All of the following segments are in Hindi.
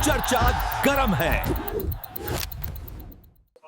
चर्चा गरम है।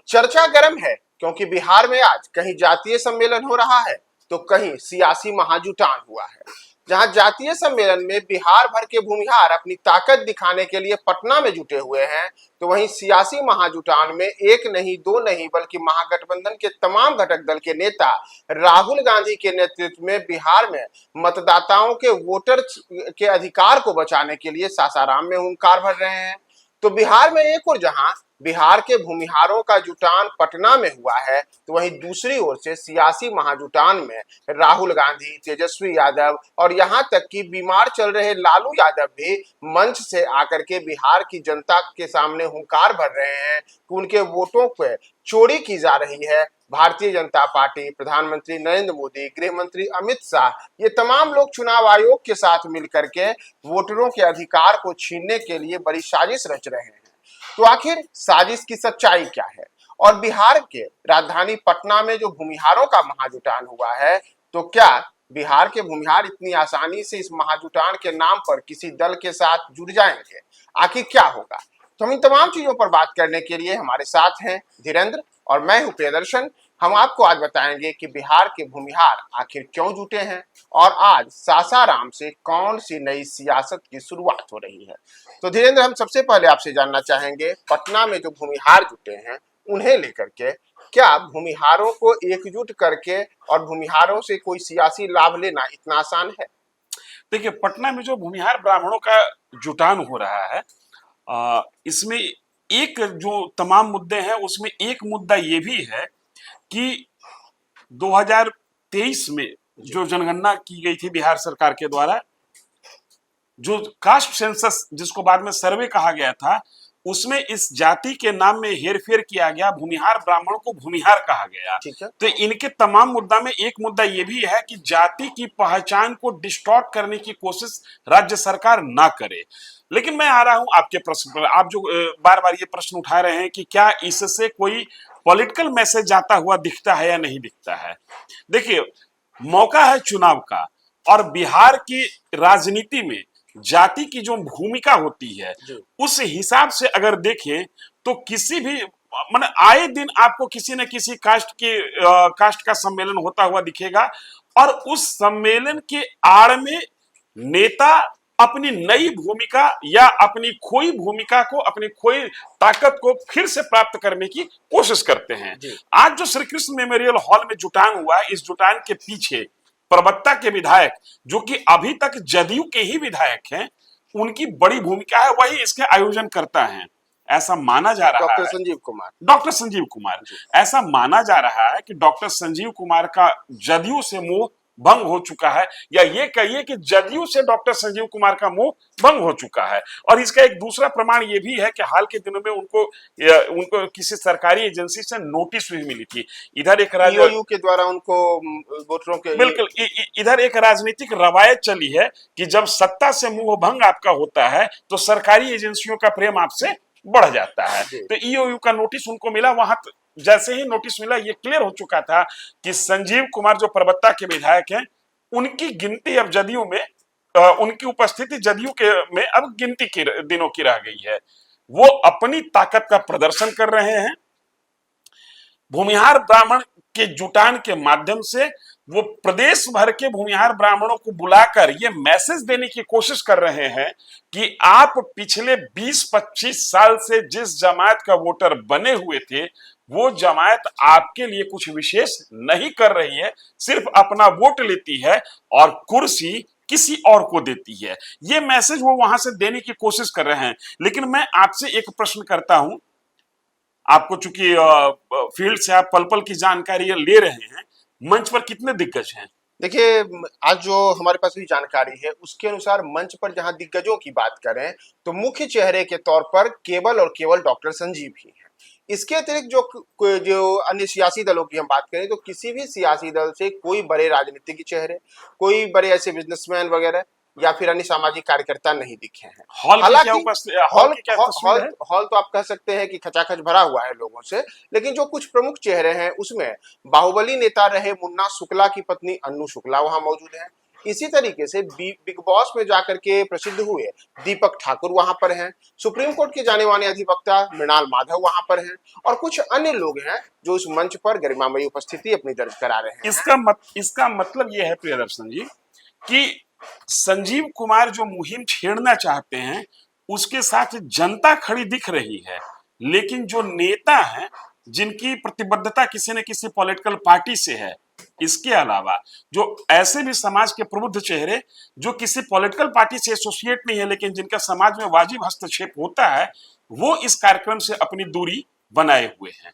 चर्चा गर्म है क्योंकि बिहार में आज कहीं जातीय सम्मेलन हो रहा है तो कहीं सियासी महाजुटान हुआ है। जहां जातीय सम्मेलन में बिहार भर के भूमिहार अपनी ताकत दिखाने के लिए पटना में जुटे हुए हैं, तो वहीं सियासी महाजुटान में एक नहीं दो नहीं बल्कि महागठबंधन के तमाम घटक दल के नेता राहुल गांधी के नेतृत्व में बिहार में मतदाताओं के वोटर के अधिकार को बचाने के लिए सासाराम में हुंकार भर रहे हैं। तो बिहार में एक और जहां बिहार के भूमिहारों का जुटान पटना में हुआ है, तो वहीं दूसरी ओर से सियासी महाजुटान में राहुल गांधी, तेजस्वी यादव और यहां तक कि बीमार चल रहे लालू यादव भी मंच से आकर के बिहार की जनता के सामने हुंकार भर रहे हैं कि उनके वोटों पर चोरी की जा रही है। भारतीय जनता पार्टी, प्रधानमंत्री नरेंद्र मोदी, गृह मंत्री अमित शाह, ये तमाम लोग चुनाव आयोग के साथ मिलकर के वोटरों के अधिकार को छीनने के लिए बड़ी साजिश रच रहे हैं। तो आखिर साजिश की सच्चाई क्या है और बिहार के राजधानी पटना में जो भूमिहारों का महाजुटान हुआ है, तो क्या बिहार के भूमिहार इतनी आसानी से इस महाजुटान के नाम पर किसी दल के साथ जुड़ जाएंगे? आखिर क्या होगा? तो हम इन तमाम चीजों पर बात करने के लिए हमारे साथ हैं धीरेन्द्र और मैं हूं प्रियदर्शन। हम आपको आज बताएंगे कि बिहार के भूमिहार आखिर क्यों जुटे हैं और आज सासाराम से कौन सी नई सियासत की शुरुआत हो रही है। तो धीरेन्द्र, हम सबसे पहले आपसे जानना चाहेंगे, पटना में जो भूमिहार जुटे हैं उन्हें लेकर के क्या भूमिहारों को एकजुट करके और भूमिहारों से कोई सियासी लाभ लेना इतना आसान है? देखिए, पटना में जो भूमिहार ब्राह्मणों का जुटान हो रहा है, इसमें एक जो तमाम मुद्दे हैं उसमें एक मुद्दा ये भी है कि 2023 में जो जनगणना की गई थी बिहार सरकार के द्वारा, जो कास्ट सेंसस जिसको बाद में सर्वे कहा गया था, उसमें इस जाति के नाम में हेरफेर किया गया, भूमिहार ब्राह्मणों को भूमिहार कहा गया। तो इनके तमाम मुद्दा में एक मुद्दा ये भी है कि जाति की पहचान को डिस्टॉर्ट करने की कोशिश राज्य सरकार ना करे। लेकिन मैं आ रहा हूं आपके प्रश्न पर। आप जो बार बार ये प्रश्न उठा रहे हैं कि क्या इससे कोई पॉलिटिकल मैसेज जाता हुआ दिखता है या नहीं दिखता है। देखिए, मौका है चुनाव का और बिहार की राजनीति में जाति की जो भूमिका होती है उस हिसाब से अगर देखें तो किसी भी माने आए दिन आपको किसी न किसी कास्ट का सम्मेलन होता हुआ दिखेगा और उस सम्मेलन के आड़ में नेता अपनी नई भूमिका या अपनी खोई भूमिका को, अपनी खोई ताकत को फिर से प्राप्त करने की कोशिश करते हैं। आज जो श्री कृष्ण मेमोरियल हॉल में जुटान हुआ, इस जुटान के पीछे प्रवक्ता के विधायक जो कि अभी तक जदयू के ही विधायक हैं, उनकी बड़ी भूमिका है, वही इसके आयोजन करता है। ऐसा माना जा रहा है डॉक्टर संजीव कुमार ऐसा माना जा रहा है कि डॉक्टर संजीव कुमार का जदयू से मोह भंग हो चुका है, या ये कहिए कि जदयू से डॉक्टर संजीव कुमार का मोह भंग हो चुका है। और इसका एक दूसरा प्रमाण ये भी है कि हाल के दिनों में उनको किसी सरकारी एजेंसी से नोटिस भी मिली थी। इधर एक ईओयू के द्वारा उनको वोटरों के बिल्कुल इधर एक राजनीतिक रवायत चली है कि जब सत्ता से मोह भंग आपका होता है तो सरकारी एजेंसियों का प्रेम आपसे बढ़ जाता है। तो ईओयू का नोटिस उनको मिला। वहां जैसे ही नोटिस मिला, ये क्लियर हो चुका था कि संजीव कुमार जो प्रवक्ता के विधायक हैं, उनकी गिनती अब जदयू में, उनकी उपस्थिति जदयू के में अब गिनती के दिनों की रह गई है। वो अपनी ताकत का प्रदर्शन कर रहे हैं। भूमिहार ब्राह्मण के जुटान के माध्यम से वो प्रदेश भर के भूमिहार ब्राह्मणों को बुलाकर ये मैसेज देने की कोशिश कर रहे हैं कि आप पिछले 20-25 साल से जिस जमात का वोटर बने हुए थे, वो जमात आपके लिए कुछ विशेष नहीं कर रही है, सिर्फ अपना वोट लेती है और कुर्सी किसी और को देती है। ये मैसेज वो वहां से देने की कोशिश कर रहे हैं। लेकिन मैं आपसे एक प्रश्न करता हूं, आपको चूंकि फील्ड से आप पल पल की जानकारी ले रहे हैं, मंच पर कितने दिग्गज हैं? देखिए, आज जो हमारे पास भी जानकारी है उसके अनुसार मंच पर जहां दिग्गजों की बात करें तो मुख्य चेहरे के तौर पर केवल और केवल डॉक्टर संजीव ही हैं। इसके अतिरिक्त जो अन्य सियासी दलों की हम बात करें तो किसी भी सियासी दल से कोई बड़े राजनीतिक चेहरे, कोई बड़े ऐसे बिजनेसमैन वगैरह या फिर अन्य सामाजिक कार्यकर्ता नहीं दिखे हैं। हालांकि हॉल तो आप कह सकते हैं कि खचाखच भरा हुआ है लोगों से, लेकिन जो कुछ प्रमुख चेहरे हैं उसमें बाहुबली नेता रहे मुन्ना शुक्ला की पत्नी अन्नू शुक्ला वहां मौजूद है। इसी तरीके से बिग बॉस में जाकर के प्रसिद्ध हुए दीपक ठाकुर वहां पर हैं, सुप्रीम कोर्ट के जाने माने अधिवक्ता मृणाल माधव वहां पर हैं और कुछ अन्य लोग हैं जो इस मंच पर गरिमामयी उपस्थिति अपनी दर्ज करा रहे हैं। इसका मतलब यह है प्रियदर्शन जी कि संजीव कुमार जो मुहिम छेड़ना चाहते हैं उसके साथ जनता खड़ी दिख रही है, लेकिन जो नेता हैं जिनकी प्रतिबद्धता किसी न किसी पॉलिटिकल पार्टी से है, इसके अलावा जो ऐसे भी समाज के प्रबुद्ध चेहरे जो किसी पॉलिटिकल पार्टी से एसोसिएट नहीं है लेकिन जिनका समाज में वाजिब हस्तक्षेप होता है, वो इस कार्यक्रम से अपनी दूरी बनाए हुए हैं।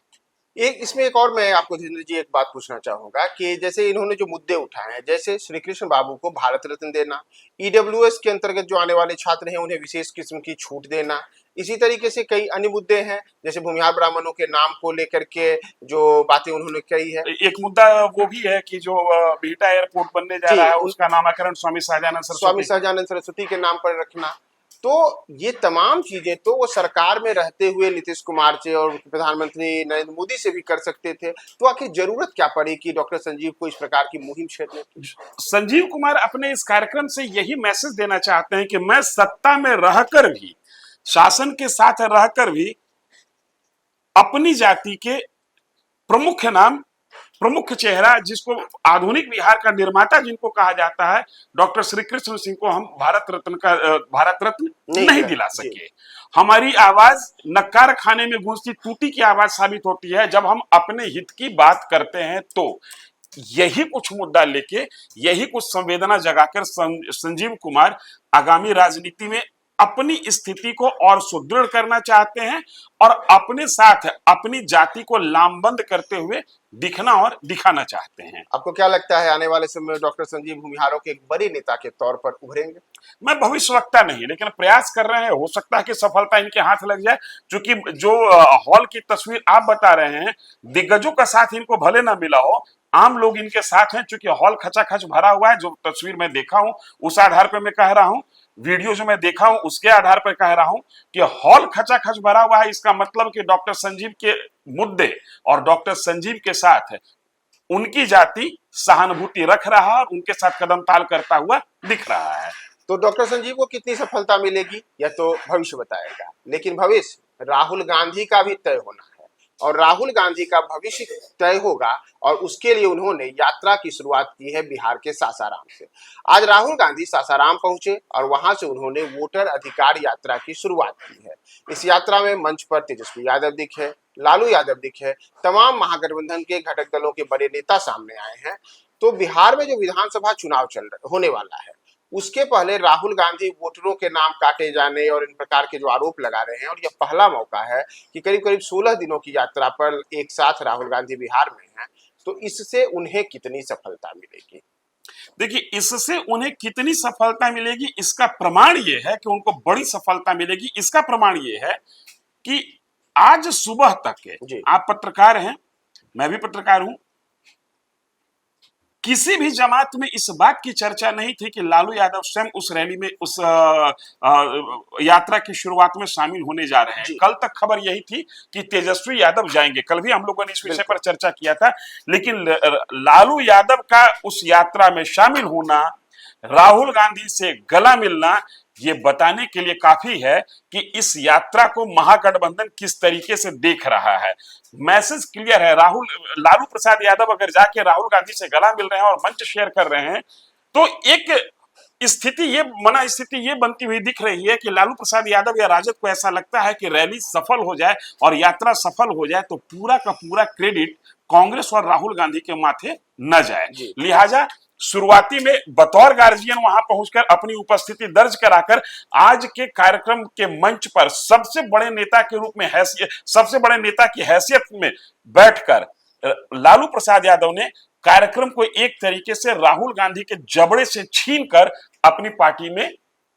इसमें एक और मैं आपको जितेंद्र जी एक बात पूछना चाहूंगा कि जैसे इन्होंने जो मुद्दे उठाए हैं, जैसे श्री कृष्ण बाबू को भारत रत्न देना, ईडब्ल्यूएस के अंतर्गत जो आने वाले छात्र हैं उन्हें विशेष किस्म की छूट देना, इसी तरीके से कई अन्य मुद्दे हैं जैसे भूमिहार ब्राह्मणों के नाम को लेकर के जो बातें उन्होंने कही है। एक मुद्दा वो भी है कि जो बिहटा एयरपोर्ट बनने जा रहा है उसका नामाकरण स्वामी सहजानंद सरस्वती के नाम पर रखना। तो ये तमाम चीजें तो वो सरकार में रहते हुए नीतीश कुमार से और प्रधानमंत्री नरेंद्र मोदी से भी कर सकते थे, तो आखिर जरूरत क्या पड़ी कि डॉक्टर संजीव को इस प्रकार की मुहिम छेड़ने की? संजीव कुमार अपने इस कार्यक्रम से यही मैसेज देना चाहते हैं कि मैं सत्ता में रहकर भी, शासन के साथ रहकर भी अपनी जाति के प्रमुख नाम, प्रमुख चेहरा, जिसको आधुनिक बिहार का निर्माता जिनको कहा जाता है, डॉक्टर श्री कृष्ण सिंह को हम भारत रत्न नहीं दिला सके। हमारी आवाज नक्कार खाने में गूंजती टूटी की आवाज साबित होती है जब हम अपने हित की बात करते हैं। तो यही कुछ मुद्दा लेके, यही कुछ संवेदना जगाकर संजीव कुमार आगामी राजनीति में अपनी स्थिति को और सुदृढ़ करना चाहते हैं और अपने साथ अपनी जाति को लामबंद करते हुए दिखना और दिखाना चाहते हैं। आपको क्या लगता है आने वाले समय में डॉक्टर संजीव भूमिहारों के एक बड़े नेता के तौर पर उभरेंगे? मैं भविष्यवक्ता नहीं, लेकिन प्रयास कर रहे हैं। हो सकता है कि सफलता इनके हाथ लग जाए, क्योंकि जो हॉल की तस्वीर आप बता रहे हैं, दिग्गजों का साथ इनको भले ना मिला हो, आम लोग इनके साथ हैं। चूंकि हॉल खचाखच भरा हुआ है, जो तस्वीर मैं देखा हूं उस आधार पर मैं कह रहा हूं, वीडियो जो मैं देखा हूं उसके आधार पर कह रहा हूं कि हॉल खचाखच भरा हुआ है। इसका मतलब कि डॉक्टर संजीव के मुद्दे और डॉक्टर संजीव के साथ उनकी जाति सहानुभूति रख रहा है और उनके साथ कदम ताल करता हुआ दिख रहा है। तो डॉक्टर संजीव को कितनी सफलता मिलेगी यह तो भविष्य बताएगा, लेकिन भविष्य राहुल गांधी का भी तय होना है और राहुल गांधी का भविष्य तय होगा और उसके लिए उन्होंने यात्रा की शुरुआत की है बिहार के सासाराम से। आज राहुल गांधी सासाराम पहुंचे और वहां से उन्होंने वोटर अधिकार यात्रा की शुरुआत की है। इस यात्रा में मंच पर तेजस्वी यादव दिखे, लालू यादव दिखे, तमाम महागठबंधन के घटक दलों के बड़े नेता सामने आए हैं। तो बिहार में जो विधानसभा चुनाव होने वाला है, उसके पहले राहुल गांधी वोटरों के नाम काटे जाने और इन प्रकार के जो आरोप लगा रहे हैं, और यह पहला मौका है कि करीब करीब 16 दिनों की यात्रा पर एक साथ राहुल गांधी बिहार में हैं। तो इससे उन्हें कितनी सफलता मिलेगी? देखिए, इससे उन्हें कितनी सफलता मिलेगी इसका प्रमाण ये है कि उनको बड़ी सफलता मिलेगी। इसका प्रमाण ये है कि आज सुबह तक आप पत्रकार हैं, मैं भी पत्रकार हूं, किसी भी जमात में इस बात की चर्चा नहीं थी कि लालू यादव स्वयं उस रैली में, उस यात्रा की शुरुआत में शामिल होने जा रहे हैं। कल तक खबर यही थी कि तेजस्वी यादव जाएंगे। कल भी हम लोगों ने इस विषय पर चर्चा किया था, लेकिन लालू यादव का उस यात्रा में शामिल होना, राहुल गांधी से गला मिलना, ये बताने के लिए काफी है कि इस यात्रा को महागठबंधन किस तरीके से देख रहा है। मैसेज क्लियर है। लालू प्रसाद यादव अगर जाके राहुल गांधी से गला मिल रहे हैं और मंच शेयर कर रहे हैं, तो एक स्थिति ये बनती हुई दिख रही है कि लालू प्रसाद यादव या राजद को ऐसा लगता है कि रैली सफल हो जाए और यात्रा सफल हो जाए तो पूरा का पूरा क्रेडिट कांग्रेस और राहुल गांधी के माथे न जाए। लिहाजा शुरुआती में बतौर गार्जियन वहां पहुंचकर अपनी उपस्थिति दर्ज कराकर आज के कार्यक्रम के मंच पर सबसे बड़े नेता के रूप में सबसे बड़े नेता की हैसियत में बैठकर लालू प्रसाद यादव ने कार्यक्रम को एक तरीके से राहुल गांधी के जबड़े से छीनकर अपनी पार्टी में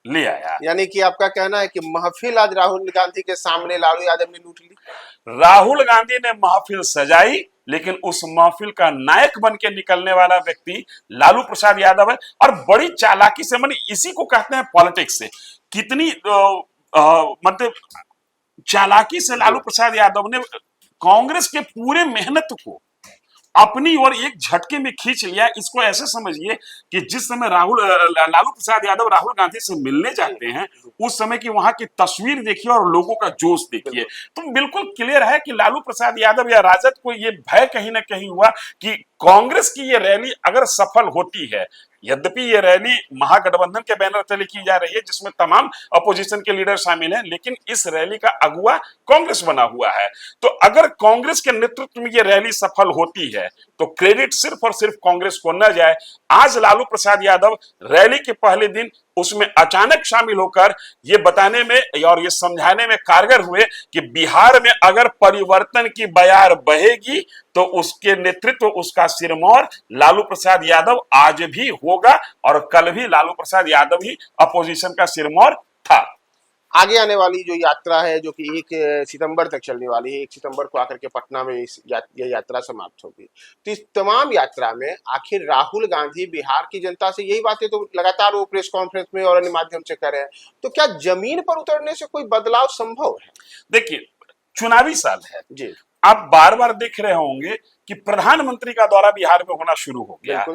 ले आया। यानी कि आपका कहना है कि महफिल आज राहुल गांधी के सामने लालू यादव ने लूट ली। राहुल गांधी ने महफिल सजाई, लेकिन उस महफिल का नायक बन के निकलने वाला व्यक्ति लालू प्रसाद यादव है। और बड़ी चालाकी से, माने इसी को कहते हैं पॉलिटिक्स से, कितनी मतलब चालाकी से लालू प्रसाद यादव ने कांग्रेस के पूरे मेहनत को, अपनी ओर एक झटके में खींच लिया। इसको ऐसे समझिए कि जिस समय लालू प्रसाद यादव राहुल गांधी से मिलने जाते हैं, उस समय की वहां की तस्वीर देखिए और लोगों का जोश देखिए, तो बिल्कुल क्लियर है कि लालू प्रसाद यादव या राजद को ये भय कहीं ना कहीं हुआ कि कांग्रेस की ये रैली अगर सफल होती है, यद्यपि ये रैली महागठबंधन के बैनर तले की जा रही है जिसमें तमाम अपोजिशन के लीडर शामिल हैं, लेकिन इस रैली का अगुवा कांग्रेस बना हुआ है। तो अगर कांग्रेस के नेतृत्व में ये रैली सफल होती है तो क्रेडिट सिर्फ और सिर्फ कांग्रेस को न जाए। आज लालू प्रसाद यादव रैली के पहले दिन उसमें अचानक शामिल होकर ये बताने में और ये समझाने में कारगर हुए कि बिहार में अगर परिवर्तन की बयार बहेगी तो उसके नेतृत्व, उसका सिरमौर लालू प्रसाद यादव आज भी होगा, और कल भी लालू प्रसाद यादव ही अपोजिशन का सिरमौर था। आगे आने वाली जो यात्रा है, जो कि 1 सितंबर तक चलने वाली है, 1 सितंबर को आकर के पटना में ये यात्रा समाप्त होगी। तो इस तमाम यात्रा में आखिर राहुल गांधी बिहार की जनता से यही बातें तो लगातार वो प्रेस कॉन्फ्रेंस में और अन्य माध्यम से कर रहे हैं, तो क्या जमीन पर उतरने से कोई बदलाव संभव है? देखिए, चुनावी साल है जी, आप बार बार देख रहे होंगे कि प्रधानमंत्री का दौरा बिहार में होना शुरू हो गया।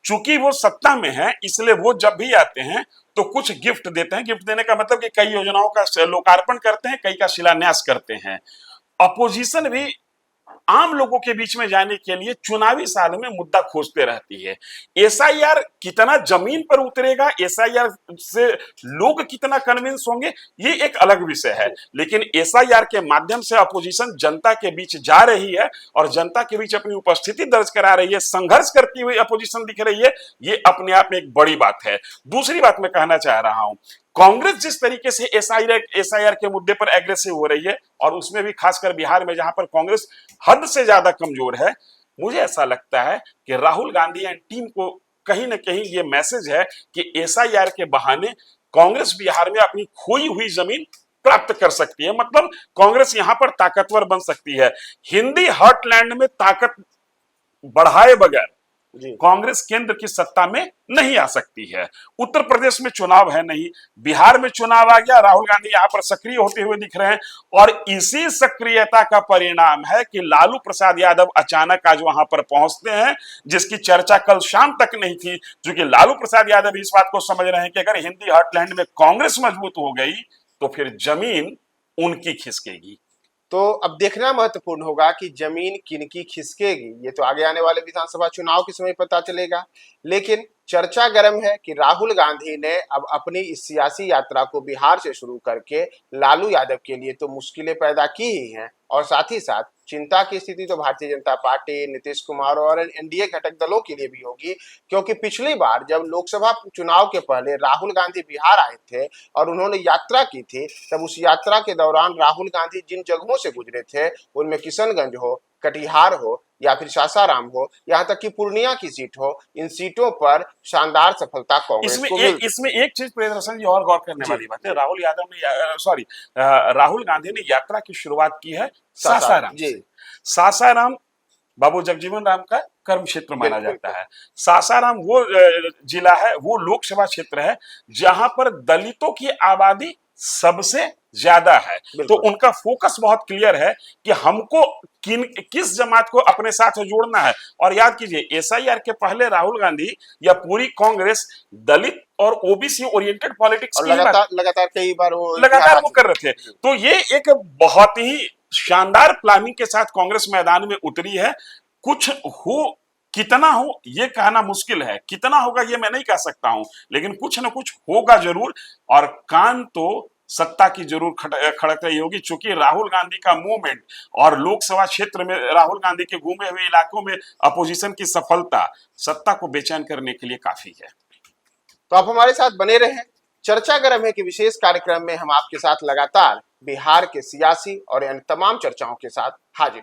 चूंकि वो सत्ता में है, इसलिए वो जब भी आते हैं तो कुछ गिफ्ट देते हैं। गिफ्ट देने का मतलब कि कई योजनाओं का लोकार्पण करते हैं, कई का शिलान्यास करते हैं। अपोजिशन भी आम लोगों के बीच में जाने के लिए चुनावी साल में मुद्दा खोजते रहती है। एसआईआर कितना जमीन पर उतरेगा, एसआईआर से लोग कितना कन्विंस होंगे, ये एक अलग विषय है, लेकिन एसआईआर के माध्यम से अपोजिशन जनता के बीच जा रही है और जनता के बीच अपनी उपस्थिति दर्ज करा रही है, संघर्ष करती हुई अपोजिशन दिख रही है। ये अपने आप में एक बड़ी बात है। दूसरी बात मैं कहना चाह रहा हूं, कांग्रेस जिस तरीके से एसआईआर के मुद्दे पर एग्रेसिव हो रही है, और उसमें भी खासकर बिहार में जहां पर कांग्रेस हद से ज्यादा कमजोर है, मुझे ऐसा लगता है कि राहुल गांधी एंड टीम को कहीं ना कहीं ये मैसेज है कि एसआईआर के बहाने कांग्रेस बिहार में अपनी खोई हुई जमीन प्राप्त कर सकती है। मतलब कांग्रेस यहां पर ताकतवर बन सकती है। हिंदी हार्टलैंड में ताकत बढ़ाए बगैर कांग्रेस केंद्र की सत्ता में नहीं आ सकती है। उत्तर प्रदेश में चुनाव है नहीं, बिहार में चुनाव आ गया, राहुल गांधी यहां पर सक्रिय होते हुए दिख रहे हैं, और इसी सक्रियता का परिणाम है कि लालू प्रसाद यादव अचानक आज वहां पर पहुंचते हैं, जिसकी चर्चा कल शाम तक नहीं थी। क्योंकि लालू प्रसाद यादव इस बात को समझ रहे हैं कि अगर हिंदी हार्टलैंड में कांग्रेस मजबूत हो गई तो फिर जमीन उनकी खिसकेगी। तो अब देखना महत्वपूर्ण होगा कि जमीन किनकी खिसकेगी, ये तो आगे आने वाले विधानसभा चुनाव के समय पता चलेगा। लेकिन चर्चा गर्म है कि राहुल गांधी ने अब अपनी इस सियासी यात्रा को बिहार से शुरू करके लालू यादव के लिए तो मुश्किलें पैदा की ही हैं, और साथ ही साथ चिंता की स्थिति तो भारतीय जनता पार्टी, नीतीश कुमार और एनडीए घटक दलों के लिए भी होगी। क्योंकि पिछली बार जब लोकसभा चुनाव के पहले राहुल गांधी बिहार आए थे और उन्होंने यात्रा की थी, तब उस यात्रा के दौरान राहुल गांधी जिन जगहों से गुजरे थे, उनमें किशनगंज हो, कटिहार हो या फिर सासाराम हो, यहाँ तक कि पूर्णिया की सीट हो, इन सीटों पर शानदार सफलता कांग्रेस को मिली। इसमें एक चीज प्रियदर्शन जी और गौर करने वाली बात है। राहुल गांधी ने यात्रा की शुरुआत की है सासाराम से। सासाराम बाबू जगजीवन राम का कर्म क्षेत्र माना जाता है। सासाराम वो जिला है, वो लोकसभा क्षेत्र है जहां पर दलितों की आबादी सबसे ज्यादा है। तो उनका फोकस बहुत क्लियर है कि हमको किस जमात को अपने साथ जोड़ना है। और याद कीजिए, एसआईआर के पहले राहुल गांधी या पूरी कांग्रेस दलित और ओबीसी ओरिएंटेड पॉलिटिक्स लगातार कई बार वो कर रहे थे। तो ये एक बहुत ही शानदार प्लानिंग के साथ कांग्रेस मैदान में उतरी है। कुछ हो, कितना हो ये कहना मुश्किल है, कितना होगा ये मैं नहीं कह सकता हूं, लेकिन कुछ ना कुछ होगा जरूर। और कान तो सत्ता की जरूर खड़क रही होगी, चूंकि राहुल गांधी का मूवमेंट और लोकसभा क्षेत्र में राहुल गांधी के घूमे हुए इलाकों में अपोजिशन की सफलता सत्ता को बेचैन करने के लिए काफी है। तो आप हमारे साथ बने रहें। चर्चा गर्म है कि विशेष कार्यक्रम में हम आपके साथ लगातार बिहार के सियासी और अन्य तमाम चर्चाओं के साथ हाजिर